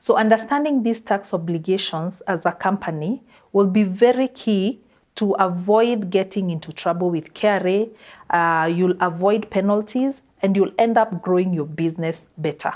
So understanding these tax obligations as a company will be very key to avoid getting into trouble with KRA. You'll avoid penalties and you'll end up growing your business better.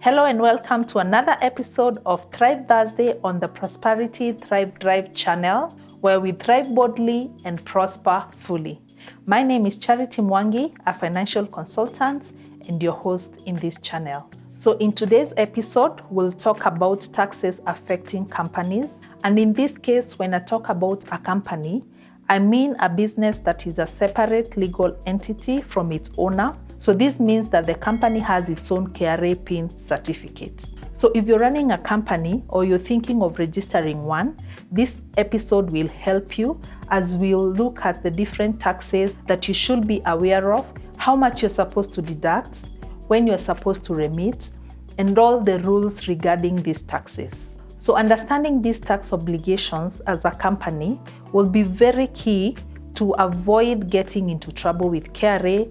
Hello and welcome to another episode of Thrive Thursday on the Prosperity Thrive Drive channel, where we thrive boldly and prosper fully. My name is Charity Mwangi, a financial consultant and your host in this channel. So in today's episode, we'll talk about taxes affecting companies. And in this case, when I talk about a company, I mean a business that is a separate legal entity from its owner. So this means that the company has its own KRA PIN certificate. So if you're running a company or you're thinking of registering one, this episode will help you as we'll look at the different taxes that you should be aware of, how much you're supposed to deduct, when you're supposed to remit, and all the rules regarding these taxes. So understanding these tax obligations as a company will be very key to avoid getting into trouble with KRA.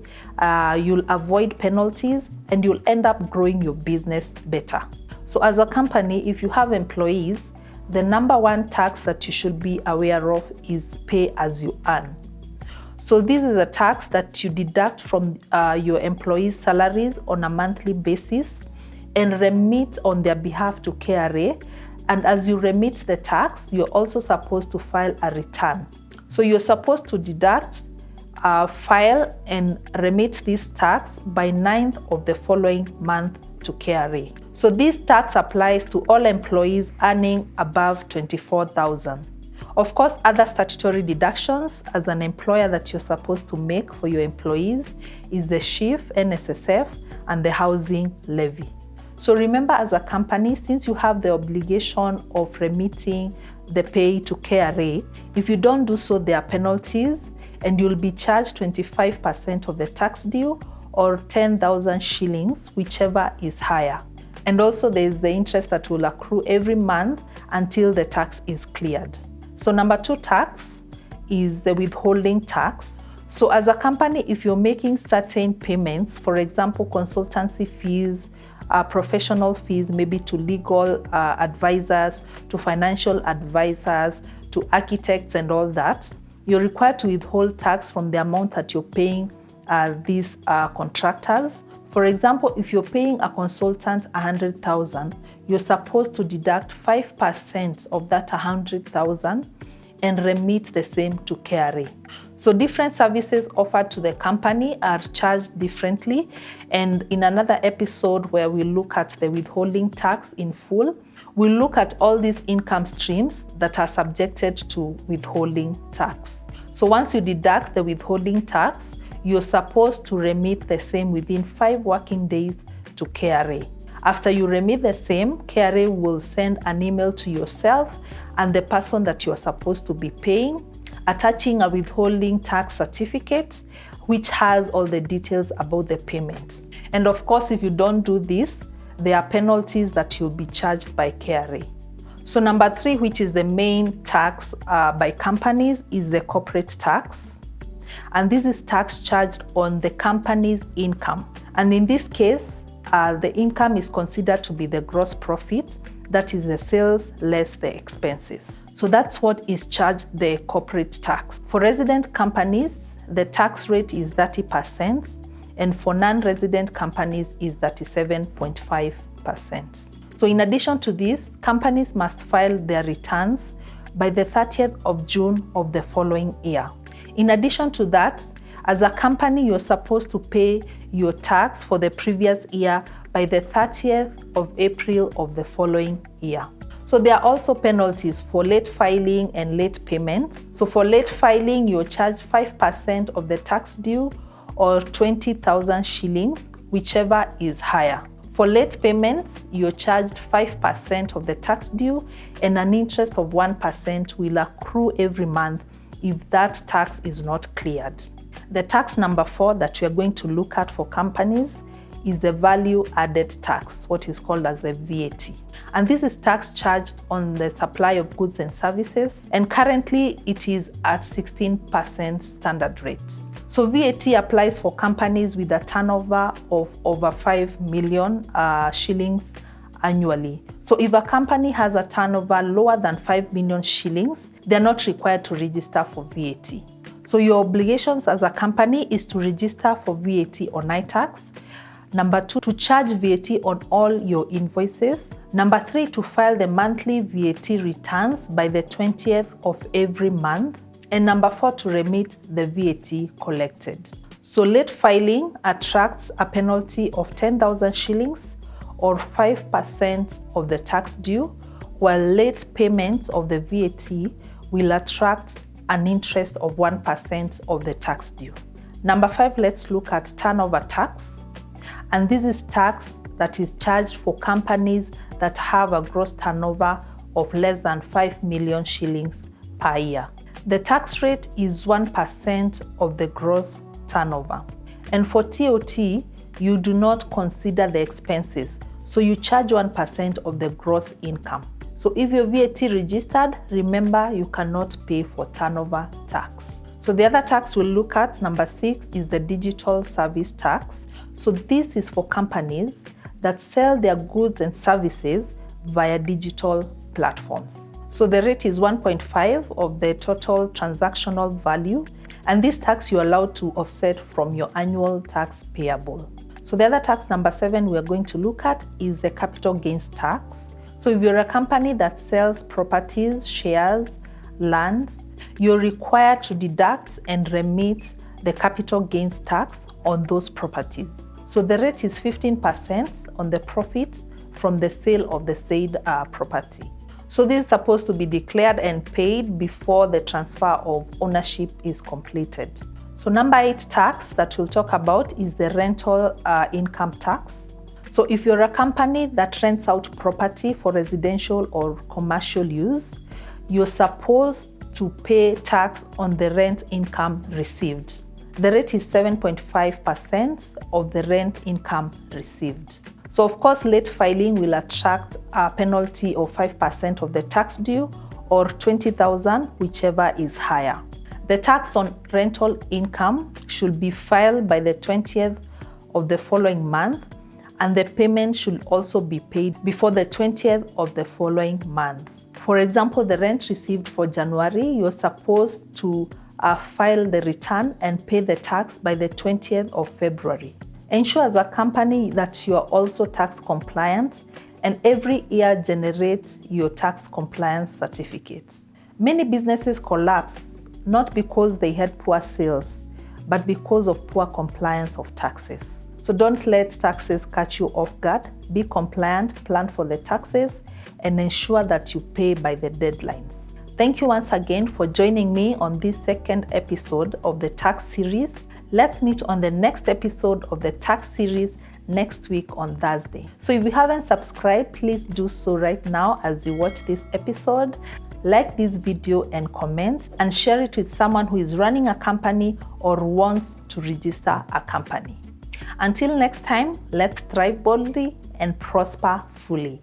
You'll avoid penalties and you'll end up growing your business better. So as a company, if you have employees, the number one tax that you should be aware of is pay as you earn. So this is a tax that you deduct from your employees' salaries on a monthly basis and remit on their behalf to KRA. And as you remit the tax, you're also supposed to file a return. So you're supposed to deduct, file and remit this tax by 9th of the following month to KRA. So this tax applies to all employees earning above 24,000. Of course, other statutory deductions as an employer that you're supposed to make for your employees is the SHIF, NSSF, and the housing levy. So remember, as a company, since you have the obligation of remitting the pay to KRA, if you don't do so, there are penalties and you'll be charged 25% of the tax due or 10,000 shillings, whichever is higher. And also there is the interest that will accrue every month until the tax is cleared. So number 2 tax is the withholding tax. So as a company, if you're making certain payments, for example, consultancy fees, professional fees, maybe to legal advisors, to financial advisors, to architects and all that, you're required to withhold tax from the amount that you're paying these contractors. For example, if you're paying a consultant 100,000, you're supposed to deduct 5% of that 100,000 and remit the same to KRA. So different services offered to the company are charged differently. And in another episode where we look at the withholding tax in full, we'll look at all these income streams that are subjected to withholding tax. So once you deduct the withholding tax, you're supposed to remit the same within 5 working days to KRA. After you remit the same, KRA will send an email to yourself and the person that you are supposed to be paying, attaching a withholding tax certificate, which has all the details about the payments. And of course, if you don't do this, there are penalties that you'll be charged by KRA. So number 3, which is the main tax by companies, is the corporate tax. And this is tax charged on the company's income. And in this case, the income is considered to be the gross profit, that is the sales less the expenses. So that's what is charged the corporate tax. For resident companies, the tax rate is 30%, and for non-resident companies is 37.5%. So in addition to this, companies must file their returns by the 30th of June of the following year. In addition to that, as a company, you're supposed to pay your tax for the previous year by the 30th of April of the following year. So there are also penalties for late filing and late payments. So for late filing, you're charged 5% of the tax due or 20,000 shillings, whichever is higher. For late payments, you're charged 5% of the tax due and an interest of 1% will accrue every month if that tax is not cleared. The tax number 4 that we are going to look at for companies is the value added tax, what is called as the VAT. And this is tax charged on the supply of goods and services, and currently it is at 16% standard rates. So VAT applies for companies with a turnover of over 5 million shillings annually. So if a company has a turnover lower than 5 million shillings, they're not required to register for VAT. So your obligations as a company is to register for VAT on iTax. Number 2, to charge VAT on all your invoices. Number 3, to file the monthly VAT returns by the 20th of every month. And number 4, to remit the VAT collected. So late filing attracts a penalty of 10,000 shillings or 5% of the tax due, while late payment of the VAT will attract an interest of 1% of the tax due. Number 5, let's look at turnover tax. And this is tax that is charged for companies that have a gross turnover of less than 5 million shillings per year. The tax rate is 1% of the gross turnover. And for TOT, you do not consider the expenses, so you charge 1% of the gross income. So if you're VAT registered, remember you cannot pay for turnover tax. So the other tax we'll look at, number 6, is the digital service tax. So this is for companies that sell their goods and services via digital platforms. So the rate is 1.5 of the total transactional value, and this tax you're allowed to offset from your annual tax payable. So the other tax, number 7, we're going to look at is the capital gains tax. So if you're a company that sells properties, shares, land, you're required to deduct and remit the capital gains tax on those properties. So the rate is 15% on the profits from the sale of the said property. So this is supposed to be declared and paid before the transfer of ownership is completed. So number 8 tax that we'll talk about is the rental income tax. So if you're a company that rents out property for residential or commercial use, you're supposed to pay tax on the rent income received. The rate is 7.5% of the rent income received. So of course, late filing will attract a penalty of 5% of the tax due, or 20,000, whichever is higher. The tax on rental income should be filed by the 20th of the following month, and the payment should also be paid before the 20th of the following month. For example, the rent received for January, you're supposed to file the return and pay the tax by the 20th of February. Ensure as a company that you are also tax compliant, and every year generate your tax compliance certificates. Many businesses collapse not because they had poor sales, but because of poor compliance of taxes. So don't let taxes catch you off guard. Be compliant, plan for the taxes, and ensure that you pay by the deadlines. Thank you once again for joining me on this second episode of the tax series. Let's meet on the next episode of the tax series next week on Thursday. So if you haven't subscribed, please do so right now as you watch this episode. Like this video and comment, and share it with someone who is running a company or wants to register a company. Until next time, let's thrive boldly and prosper fully.